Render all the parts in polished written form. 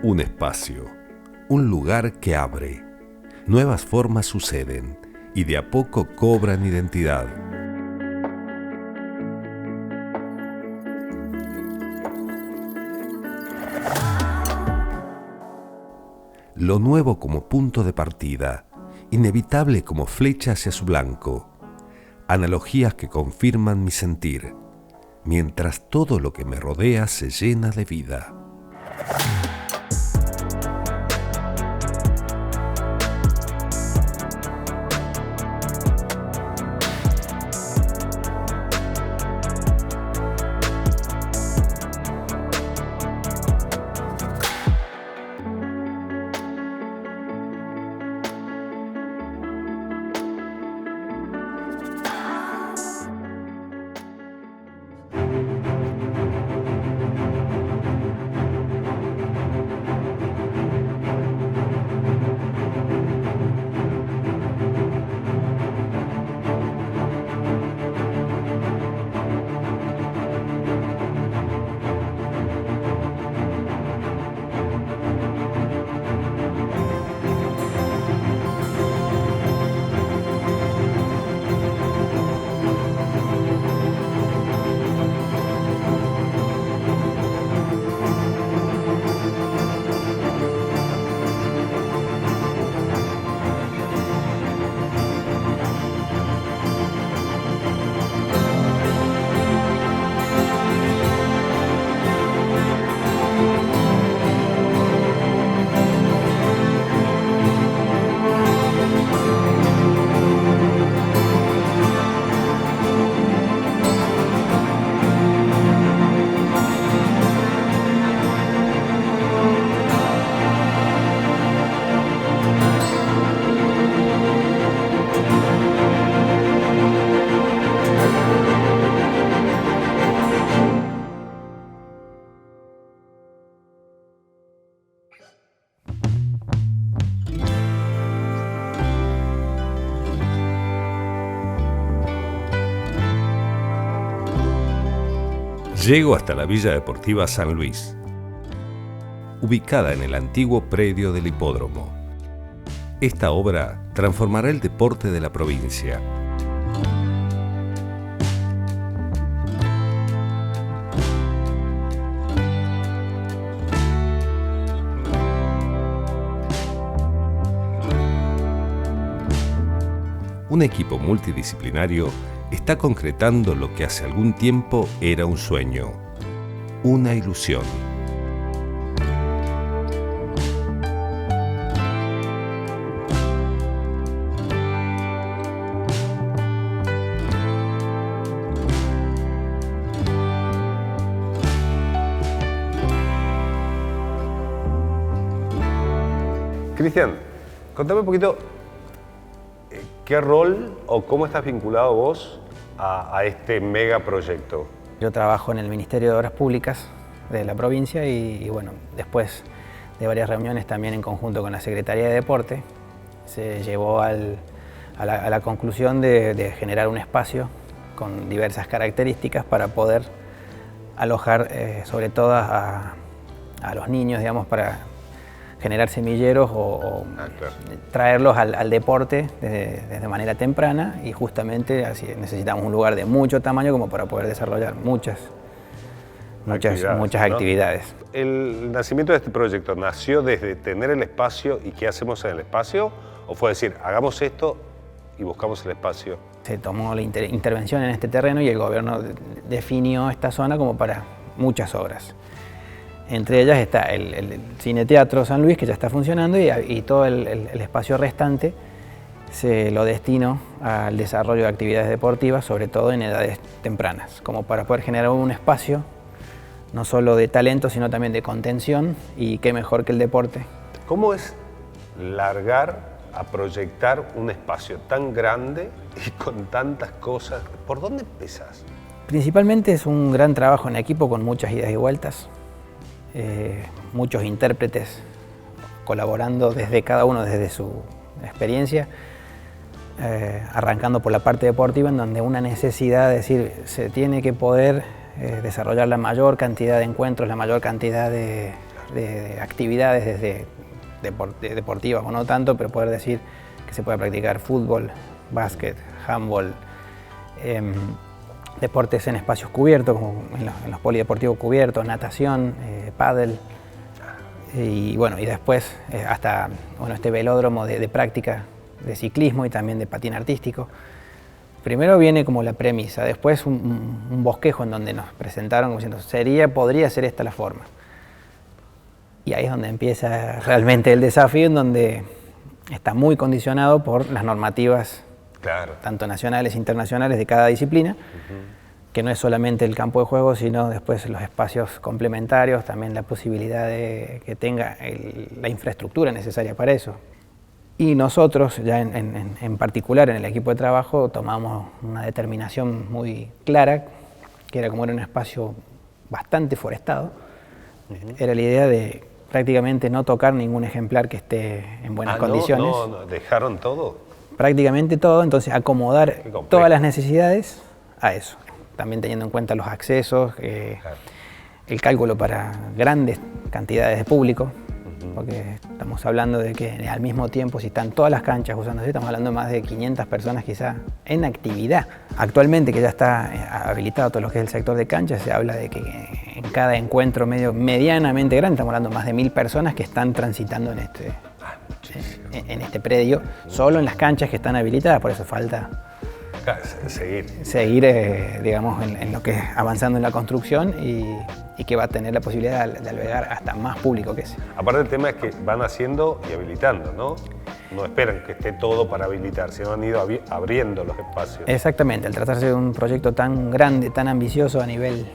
Un espacio, un lugar que abre. Nuevas formas suceden y de a poco cobran identidad. Lo nuevo como punto de partida, inevitable como flecha hacia su blanco. Analogías que confirman mi sentir, mientras todo lo que me rodea se llena de vida. Llego hasta la Villa Deportiva San Luis, ubicada en el antiguo predio del hipódromo. Esta obra transformará el deporte de la provincia. Un equipo multidisciplinario está concretando lo que hace algún tiempo era un sueño, una ilusión. Cristian, contame un poquito qué rol o cómo estás vinculado vos a este megaproyecto. Yo trabajo en el Ministerio de Obras Públicas de la provincia y bueno, después de varias reuniones también en conjunto con la Secretaría de Deporte, se llevó a la conclusión de generar un espacio con diversas características para poder alojar sobre todo a los niños, digamos, para generar semilleros o claro, traerlos al deporte desde manera temprana, y justamente así necesitamos un lugar de mucho tamaño como para poder desarrollar muchas actividades. ¿El nacimiento de este proyecto nació desde tener el espacio y qué hacemos en el espacio? ¿O fue decir, hagamos esto y buscamos el espacio? Se tomó la intervención en este terreno y el gobierno definió esta zona como para muchas obras. Entre ellas está el Cine Teatro San Luis, que ya está funcionando, y todo el espacio restante se lo destinó al desarrollo de actividades deportivas, sobre todo en edades tempranas, como para poder generar un espacio no solo de talento, sino también de contención, y qué mejor que el deporte. ¿Cómo es largar a proyectar un espacio tan grande y con tantas cosas? ¿Por dónde empezás? Principalmente es un gran trabajo en equipo con muchas idas y vueltas. Muchos intérpretes colaborando desde cada uno, desde su experiencia, arrancando por la parte deportiva, en donde una necesidad, es decir, se tiene que poder desarrollar la mayor cantidad de encuentros, la mayor cantidad de de actividades desde deportivas o no tanto, pero poder decir que se puede practicar fútbol, básquet, handball, deportes en espacios cubiertos, como en los polideportivos cubiertos, natación, pádel, y bueno, y después hasta este velódromo de práctica de ciclismo y también de patín artístico. Primero viene como la premisa, después un bosquejo en donde nos presentaron como diciendo, podría ser esta la forma. Y ahí es donde empieza realmente el desafío, en donde está muy condicionado por las normativas, claro, tanto nacionales e internacionales de cada disciplina, que no es solamente el campo de juego, sino después los espacios complementarios, también la posibilidad de que tenga la infraestructura necesaria para eso. Y nosotros, ya en particular en el equipo de trabajo, tomamos una determinación muy clara, que era como era un espacio bastante forestado, era la idea de prácticamente no tocar ningún ejemplar que esté en buenas condiciones. No, ¿dejaron todo? Prácticamente todo, entonces acomodar todas las necesidades a eso. También teniendo en cuenta los accesos, el cálculo para grandes cantidades de público, porque estamos hablando de que al mismo tiempo, si están todas las canchas usándose, estamos hablando de más de 500 personas quizá en actividad. Actualmente, que ya está habilitado todo lo que es el sector de canchas, se habla de que en cada encuentro medianamente grande, estamos hablando de más de 1000 personas que están transitando en este predio, solo en las canchas que están habilitadas, por eso falta seguir digamos, en lo que es avanzando en la construcción y que va a tener la posibilidad de albergar hasta más público que ese. Aparte, el tema es que van haciendo y habilitando, ¿no? No esperan que esté todo para habilitar, sino han ido abriendo los espacios. Exactamente, al tratarse de un proyecto tan grande, tan ambicioso a nivel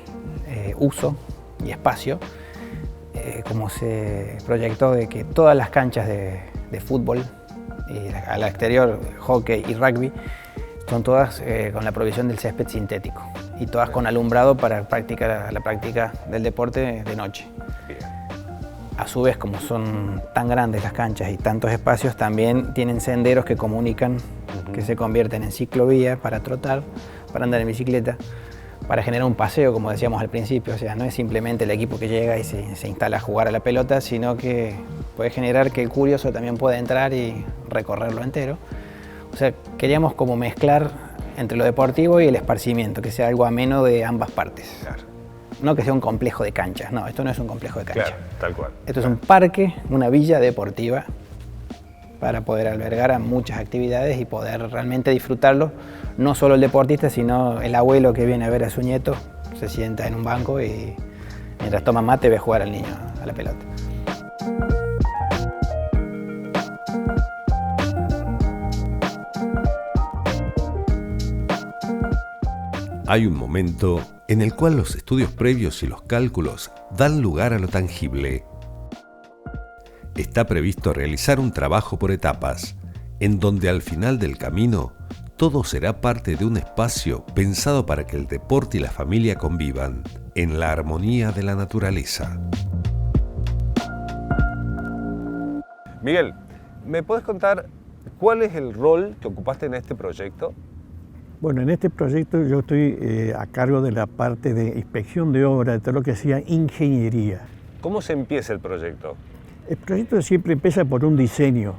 uso y espacio, como se proyectó de que todas las canchas de fútbol, y al exterior, hockey y rugby, son todas con la provisión del césped sintético y todas con alumbrado para practicar la práctica del deporte de noche. Bien. A su vez, como son tan grandes las canchas y tantos espacios, también tienen senderos que comunican, que se convierten en ciclovía para trotar, para andar en bicicleta, para generar un paseo, como decíamos al principio. O sea, no es simplemente el equipo que llega y se instala a jugar a la pelota, sino que puede generar que el curioso también pueda entrar y recorrerlo entero. O sea, queríamos como mezclar entre lo deportivo y el esparcimiento, que sea algo ameno de ambas partes. Claro. No que sea un complejo de canchas, no, esto no es un complejo de canchas. Claro, tal cual. Esto es un parque, una villa deportiva, para poder albergar a muchas actividades y poder realmente disfrutarlo, no solo el deportista, sino el abuelo que viene a ver a su nieto, se sienta en un banco y mientras toma mate ve jugar al niño a la pelota. Hay un momento en el cual los estudios previos y los cálculos dan lugar a lo tangible. Está previsto realizar un trabajo por etapas, en donde al final del camino todo será parte de un espacio pensado para que el deporte y la familia convivan en la armonía de la naturaleza. Miguel, ¿me puedes contar cuál es el rol que ocupaste en este proyecto? Bueno, en este proyecto yo estoy a cargo de la parte de inspección de obra, de todo lo que hacía ingeniería. ¿Cómo se empieza el proyecto? El proyecto siempre empieza por un diseño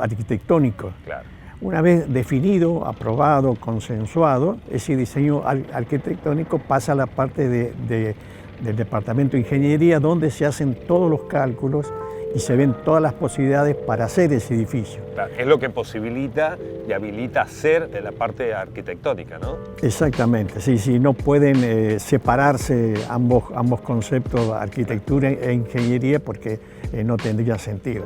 arquitectónico. Claro. Una vez definido, aprobado, consensuado, ese diseño arquitectónico pasa a la parte del departamento de ingeniería, donde se hacen todos los cálculos y se ven todas las posibilidades para hacer ese edificio. Claro, es lo que posibilita y habilita hacer de la parte arquitectónica, ¿no? Exactamente, sí, no pueden separarse ambos conceptos, arquitectura e ingeniería, porque no tendría sentido.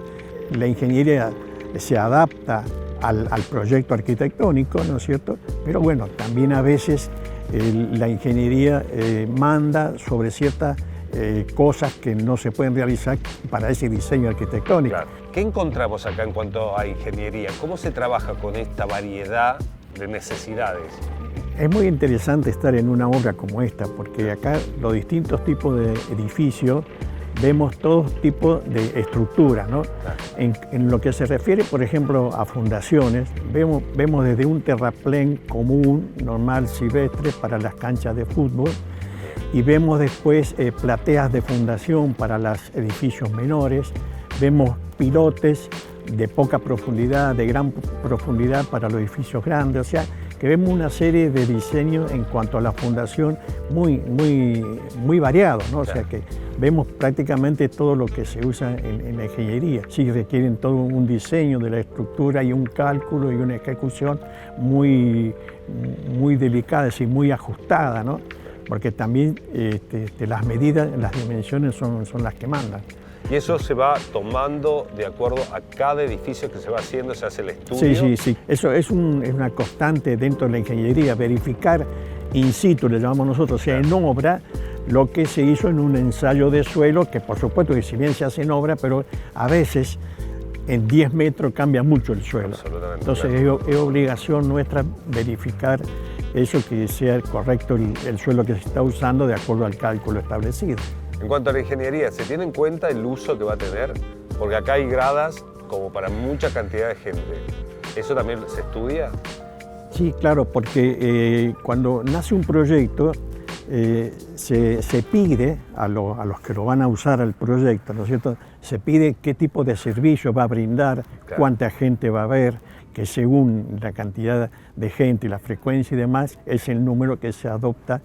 La ingeniería se adapta al proyecto arquitectónico, ¿no es cierto? Pero bueno, también a veces la ingeniería manda sobre ciertas cosas que no se pueden realizar para ese diseño arquitectónico. Claro. ¿Qué encontramos acá en cuanto a ingeniería? ¿Cómo se trabaja con esta variedad de necesidades? Es muy interesante estar en una obra como esta, porque acá los distintos tipos de edificios vemos todos tipos de estructuras, ¿no? Claro. En lo que se refiere, por ejemplo, a fundaciones, vemos desde un terraplén común, normal, silvestre, para las canchas de fútbol, y vemos después plateas de fundación para los edificios menores, vemos pilotes de poca profundidad, de gran profundidad para los edificios grandes, o sea, que vemos una serie de diseños en cuanto a la fundación muy variados, ¿no? O sea, que vemos prácticamente todo lo que se usa en la ingeniería. Sí, requieren todo un diseño de la estructura y un cálculo y una ejecución muy delicada, es decir, muy ajustada, ¿no? Porque también las medidas, las dimensiones son las que mandan. Y eso se va tomando de acuerdo a cada edificio que se va haciendo, se hace el estudio. Sí. Eso es una constante dentro de la ingeniería, verificar in situ, le llamamos nosotros, o sea, en obra, lo que se hizo en un ensayo de suelo, que por supuesto que si bien se hace en obra, pero a veces en 10 metros cambia mucho el suelo. Absolutamente. Entonces es obligación nuestra verificar eso, que sea correcto el suelo que se está usando de acuerdo al cálculo establecido. En cuanto a la ingeniería, ¿se tiene en cuenta el uso que va a tener? Porque acá hay gradas como para mucha cantidad de gente. ¿Eso también se estudia? Sí, claro, porque cuando nace un proyecto se pide a los que lo van a usar al proyecto, ¿no es cierto? Se pide qué tipo de servicio va a brindar, claro, cuánta gente va a haber, que según la cantidad de gente y la frecuencia y demás, es el número que se adopta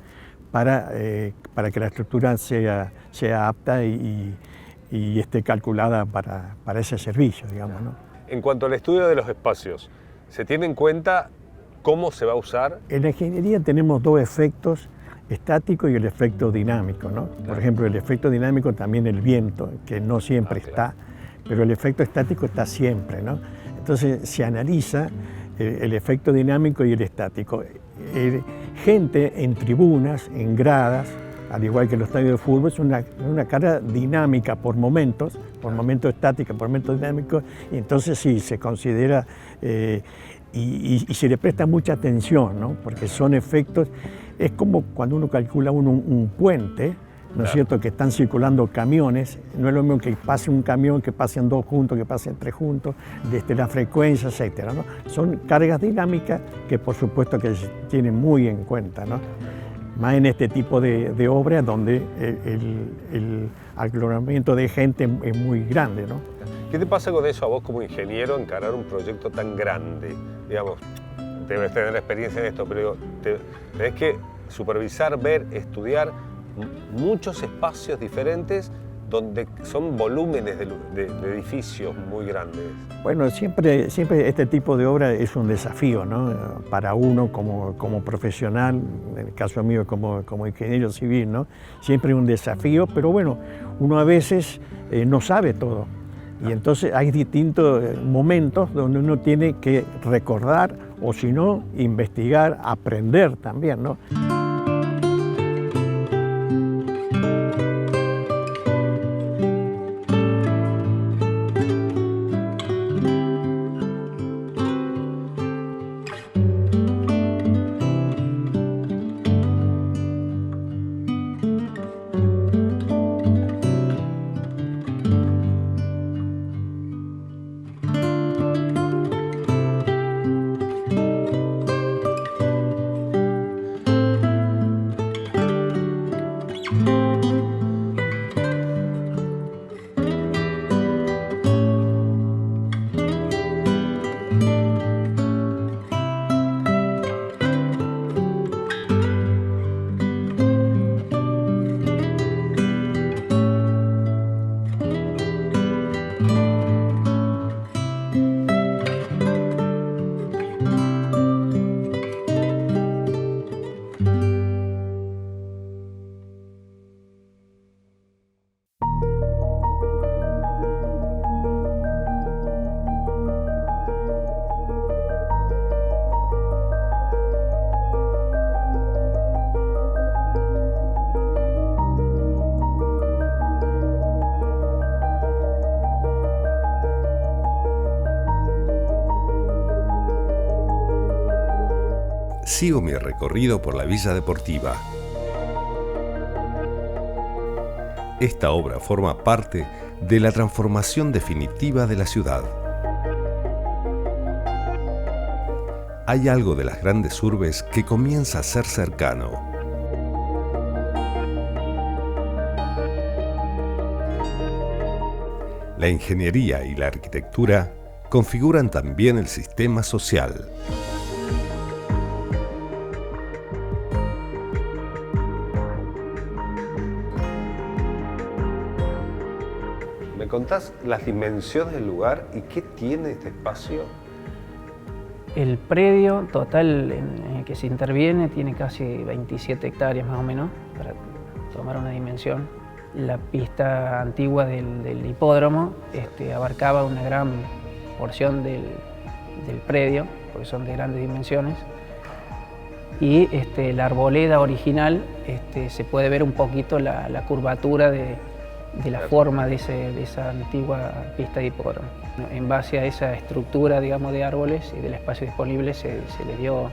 para que la estructura sea apta y esté calculada para ese servicio, digamos, ¿no? En cuanto al estudio de los espacios, ¿se tiene en cuenta cómo se va a usar? En la ingeniería tenemos dos efectos, estático y el efecto dinámico, ¿no? Claro. Por ejemplo, el efecto dinámico también el viento, que no siempre está, pero el efecto estático está siempre, ¿no? Entonces se analiza el efecto dinámico y el estático. Gente en tribunas, en gradas, al igual que los estadios de fútbol, es una carga dinámica por momentos estática, por momentos dinámicos, y entonces sí, se considera y se le presta mucha atención, ¿no? Porque son efectos, es como cuando uno calcula un puente, ¿no es cierto?, que están circulando camiones, no es lo mismo que pase un camión, que pasen dos juntos, que pasen tres juntos, desde la frecuencia, etcétera, ¿no? Son cargas dinámicas que por supuesto que se tienen muy en cuenta, ¿no? Más en este tipo de obras donde el aglomeramiento de gente es muy grande, ¿no? ¿Qué te pasa con eso a vos como ingeniero, encarar un proyecto tan grande? Digamos, debes tener experiencia en esto, pero tenés que supervisar, ver, estudiar muchos espacios diferentes donde son volúmenes de edificios muy grandes. Bueno, siempre este tipo de obra es un desafío, ¿no? Para uno como profesional, en el caso mío como ingeniero civil, ¿no? Siempre es un desafío, pero bueno, uno a veces no sabe todo. Y entonces hay distintos momentos donde uno tiene que recordar o si no, investigar, aprender también, ¿no? Sigo mi recorrido por la Villa Deportiva. Esta obra forma parte de la transformación definitiva de la ciudad. Hay algo de las grandes urbes que comienza a ser cercano. La ingeniería y la arquitectura configuran también el sistema social. ¿Me contás las dimensiones del lugar y qué tiene este espacio? El predio total en el que se interviene tiene casi 27 hectáreas más o menos, para tomar una dimensión. La pista antigua del hipódromo abarcaba una gran porción del predio, porque son de grandes dimensiones. Y la arboleda original, se puede ver un poquito la curvatura de la forma de esa antigua pista de hipódromo. En base a esa estructura, digamos, de árboles y del espacio disponible se le dio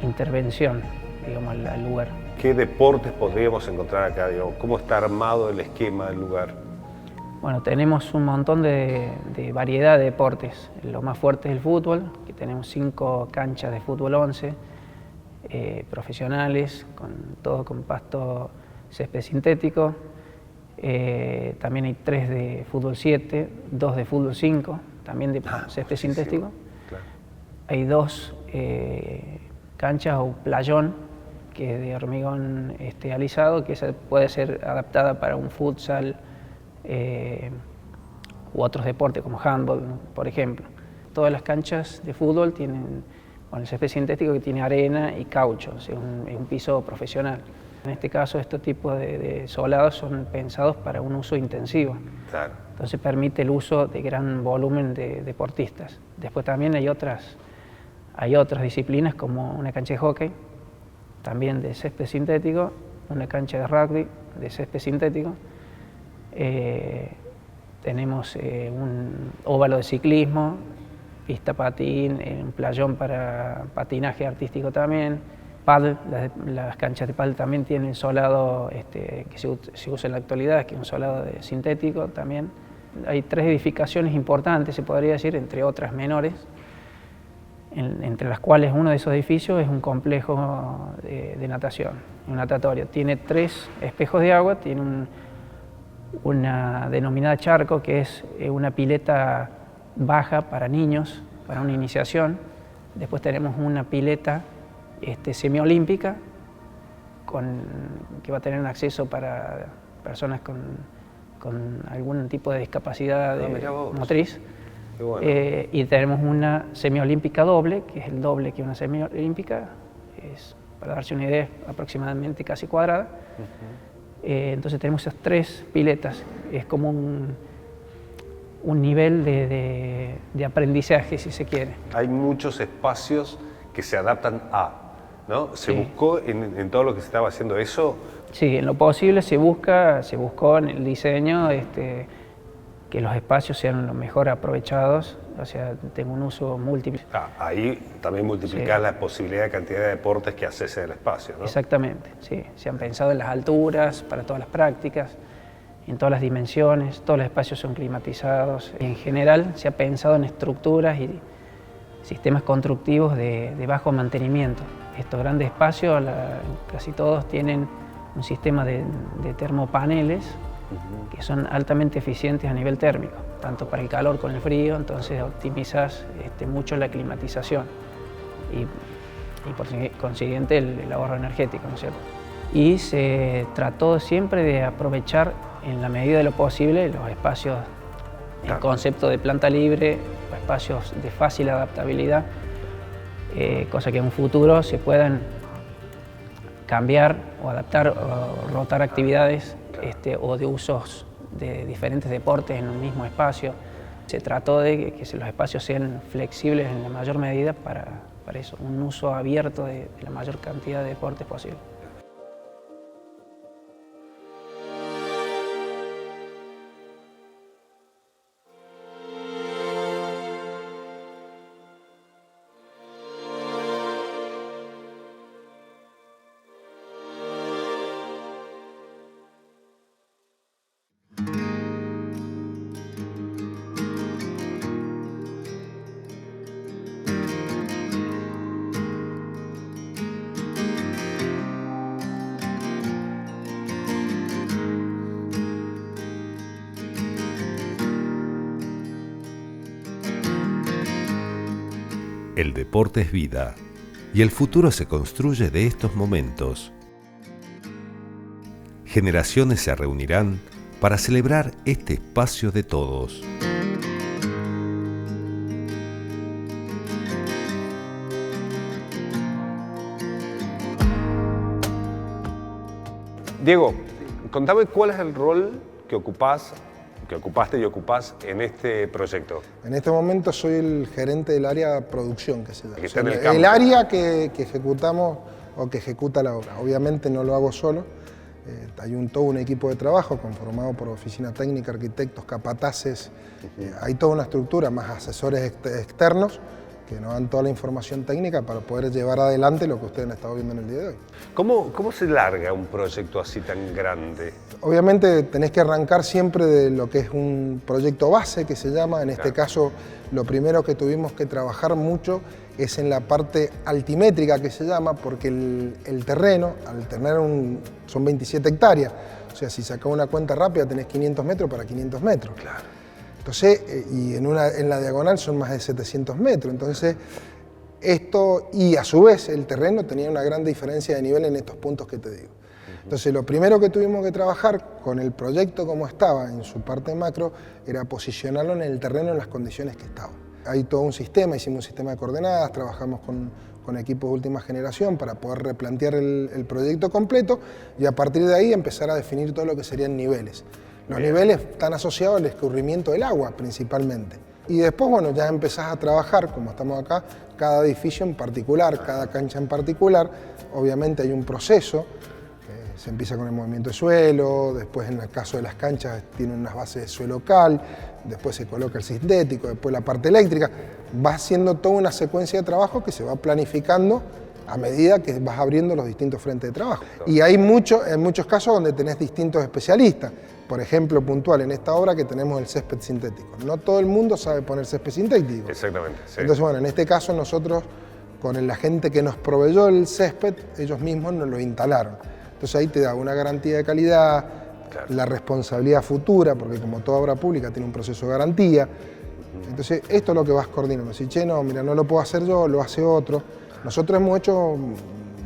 intervención, digamos, al lugar. ¿Qué deportes podríamos encontrar acá? Digamos? ¿Cómo está armado el esquema del lugar? Bueno, tenemos un montón de variedad de deportes. Lo más fuerte es el fútbol, que tenemos 5 canchas de fútbol 11, profesionales, todo con pasto césped sintético. También hay 3 de fútbol 7, 2 de fútbol 5, también de césped sintético. Claro. Hay 2 canchas o playón, que es de hormigón alisado, que esa puede ser adaptada para un futsal u otros deportes como handball, por ejemplo. Todas las canchas de fútbol tienen el césped sintético, que tiene arena y caucho, o sea, es un piso profesional. En este caso, estos tipos de solados son pensados para un uso intensivo. Claro. Entonces permite el uso de gran volumen de deportistas. Después también hay otras disciplinas como una cancha de hockey, también de césped sintético, una cancha de rugby de césped sintético. Tenemos un óvalo de ciclismo, pista patín, un playón para patinaje artístico también. Pádel, las canchas de pádel también tienen solado que se usa en la actualidad, que es un solado sintético también. Hay 3 edificaciones importantes, se podría decir, entre otras menores, entre las cuales uno de esos edificios es un complejo de natación, un natatorio. Tiene 3 espejos de agua, tiene una denominada charco, que es una pileta baja para niños, para una iniciación. Después tenemos una pileta semiolímpica, que va a tener un acceso para personas con algún tipo de discapacidad motriz. Bueno. Y tenemos una semiolímpica doble, que es el doble que una semiolímpica, es, para darse una idea, aproximadamente casi cuadrada. Entonces tenemos esas 3 piletas, es como un nivel de aprendizaje, si se quiere. Hay muchos espacios que se adaptan a, ¿no? ¿Se buscó en todo lo que se estaba haciendo eso? Sí, en lo posible se buscó en el diseño que los espacios sean lo mejor aprovechados, o sea, tengo un uso múltiple. Ahí también multiplicar la posibilidad de cantidad de deportes que haces en el espacio, ¿no? Exactamente, sí. Se han pensado en las alturas para todas las prácticas, en todas las dimensiones, todos los espacios son climatizados. En general se ha pensado en estructuras y sistemas constructivos de bajo mantenimiento. Estos grandes espacios, casi todos tienen un sistema de termopaneles que son altamente eficientes a nivel térmico, tanto para el calor como el frío, entonces optimizas mucho la climatización y por consiguiente el ahorro energético, ¿no es cierto? Y se trató siempre de aprovechar en la medida de lo posible los espacios en concepto de planta libre, espacios de fácil adaptabilidad, cosa que en un futuro se puedan cambiar o adaptar o rotar actividades o de usos de diferentes deportes en un mismo espacio. Se trató de que los espacios sean flexibles en la mayor medida para eso, un uso abierto de la mayor cantidad de deportes posible. El deporte es vida y el futuro se construye de estos momentos. Generaciones se reunirán para celebrar este espacio de todos. Diego, contame cuál es el rol que ocupaste y ocupás en este proyecto. En este momento soy el gerente del área de producción, que se llama. Que está en el campo. El área que ejecutamos o que ejecuta la obra. Obviamente no lo hago solo. Hay todo un equipo de trabajo conformado por oficina técnica, arquitectos, capataces. Hay toda una estructura, más asesores externos que nos dan toda la información técnica para poder llevar adelante lo que ustedes han estado viendo en el día de hoy. ¿Cómo se larga un proyecto así tan grande? Obviamente tenés que arrancar siempre de lo que es un proyecto base, que se llama. En este caso, lo primero que tuvimos que trabajar mucho es en la parte altimétrica, que se llama, porque el terreno, al tener son 27 hectáreas, o sea, si sacás una cuenta rápida tenés 500 metros para 500 metros. Claro. Entonces, y en la diagonal son más de 700 metros, entonces esto, y a su vez el terreno tenía una gran diferencia de nivel en estos puntos que te digo. Entonces lo primero que tuvimos que trabajar con el proyecto como estaba en su parte macro era posicionarlo en el terreno en las condiciones que estaba. Hay todo un sistema, hicimos un sistema de coordenadas, trabajamos con equipos de última generación para poder replantear el proyecto completo y a partir de ahí empezar a definir todo lo que serían niveles. Los niveles están asociados al escurrimiento del agua principalmente. Y después, bueno, ya empezás a trabajar, como estamos acá, cada edificio en particular, cada cancha en particular. Obviamente hay un proceso, se empieza con el movimiento de suelo, después en el caso de las canchas tiene unas bases de suelo cal, después se coloca el sintético, después la parte eléctrica. Va haciendo toda una secuencia de trabajo que se va planificando a medida que vas abriendo los distintos frentes de trabajo. Y hay en muchos casos donde tenés distintos especialistas. Por ejemplo, puntual en esta obra que tenemos el césped sintético. No todo el mundo sabe poner césped sintético. Exactamente. Sí. Entonces, bueno, en este caso nosotros, con la gente que nos proveyó el césped, ellos mismos nos lo instalaron. Entonces ahí te da una garantía de calidad, claro, la responsabilidad futura, porque como toda obra pública tiene un proceso de garantía. Entonces esto es lo que vas coordinando. Si, che, no, mira, no lo puedo hacer yo, lo hace otro. Nosotros hemos hecho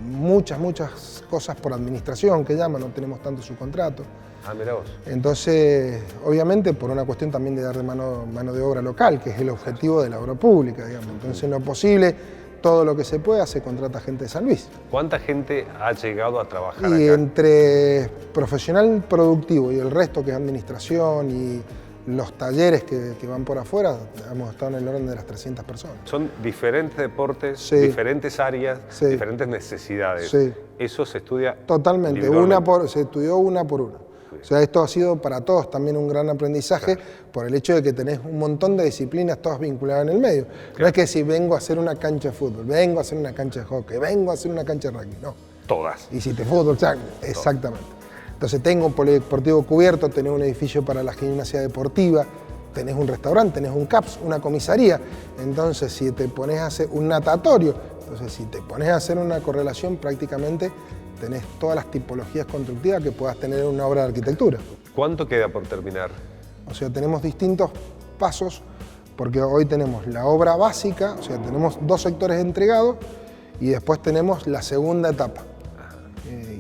muchas cosas por administración, que llaman, no tenemos tanto subcontrato. Ah, mirá vos. Entonces, obviamente, por una cuestión también de dar de mano de obra local, que es el objetivo de la obra pública, digamos. Entonces, en lo posible, todo lo que se pueda, se contrata gente de San Luis. ¿Cuánta gente ha llegado a trabajar y acá? Entre profesional productivo y el resto, que es administración y los talleres que van por afuera, hemos estado en el orden de las 300 personas. Son diferentes deportes, sí, diferentes áreas, sí, diferentes necesidades. Sí. Eso se estudia totalmente, se estudió una por una. O sea, esto ha sido para todos también un gran aprendizaje, claro, por el hecho de que tenés un montón de disciplinas todas vinculadas en el medio. Claro. No es que si vengo a hacer una cancha de fútbol, vengo a hacer una cancha de hockey, vengo a hacer una cancha de rugby, no. Todas. Y si te fútbol, exactamente. Entonces tengo un polideportivo cubierto, tenés un edificio para la gimnasia deportiva, tenés un restaurante, tenés un CAPS, una comisaría. Entonces si te pones a hacer un natatorio, entonces si te pones a hacer una correlación prácticamente tenés todas las tipologías constructivas que puedas tener en una obra de arquitectura. ¿Cuánto queda por terminar? O sea, tenemos distintos pasos, porque hoy tenemos la obra básica, o sea, tenemos 2 sectores entregados y después tenemos la segunda etapa.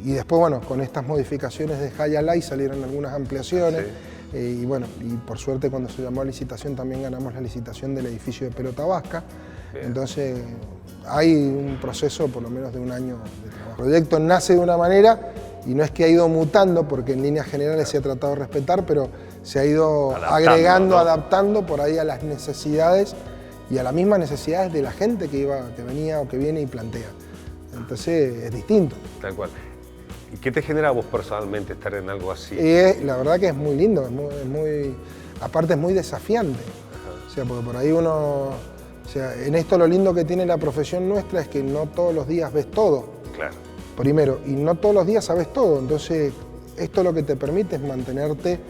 Y después, bueno, con estas modificaciones de Hayalay salieron algunas ampliaciones. Sí. Y bueno, y por suerte cuando se llamó a licitación también ganamos la licitación del edificio de Pelota Vasca. Bien. Entonces hay un proceso por lo menos de un año de trabajo. El proyecto nace de una manera y no es que ha ido mutando, porque en líneas generales se ha tratado de respetar, pero se ha ido agregando, ¿no? Adaptando por ahí a las necesidades y a las mismas necesidades de la gente que venía o que viene y plantea. Entonces es distinto. Tal cual. ¿Y qué te genera a vos personalmente estar en algo así? La verdad que es muy lindo, aparte es muy desafiante. Ajá. O sea, porque por ahí uno, o sea, en esto lo lindo que tiene la profesión nuestra es que no todos los días ves todo. Claro. Primero, y no todos los días sabes todo, entonces esto lo que te permite es mantenerte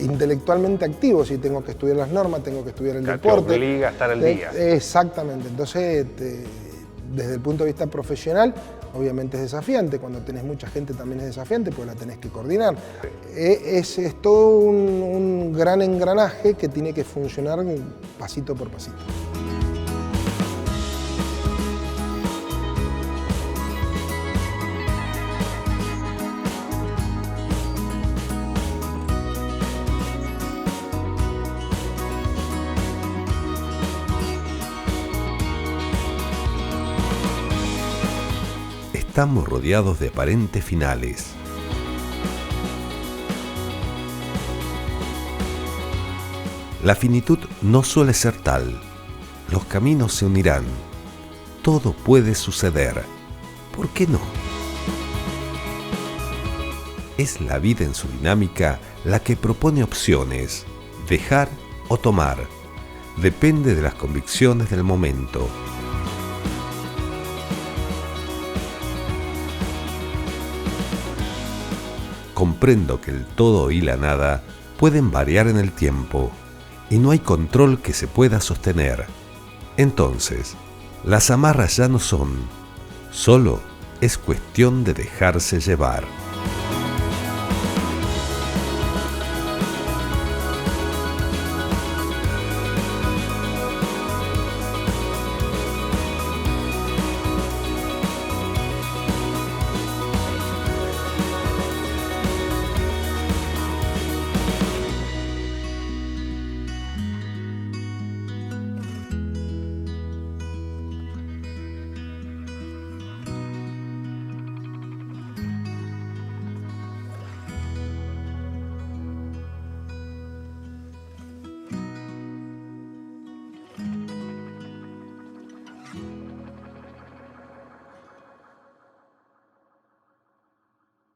intelectualmente activo. Si tengo que estudiar las normas, tengo que estudiar el deporte. Te obliga a estar al día. Exactamente, entonces desde el punto de vista profesional, obviamente es desafiante. Cuando tenés mucha gente también es desafiante, porque la tenés que coordinar. Sí. Es todo un gran engranaje que tiene que funcionar pasito por pasito. estamos rodeados de aparentes finales. La finitud no suele ser tal. Los caminos se unirán. Todo puede suceder. ¿Por qué no? Es la vida en su dinámica la que propone opciones, dejar o tomar. Depende de las convicciones del momento. Comprendo que el todo y la nada pueden variar en el tiempo y no hay control que se pueda sostener. Entonces, las amarras ya no son, solo es cuestión de dejarse llevar.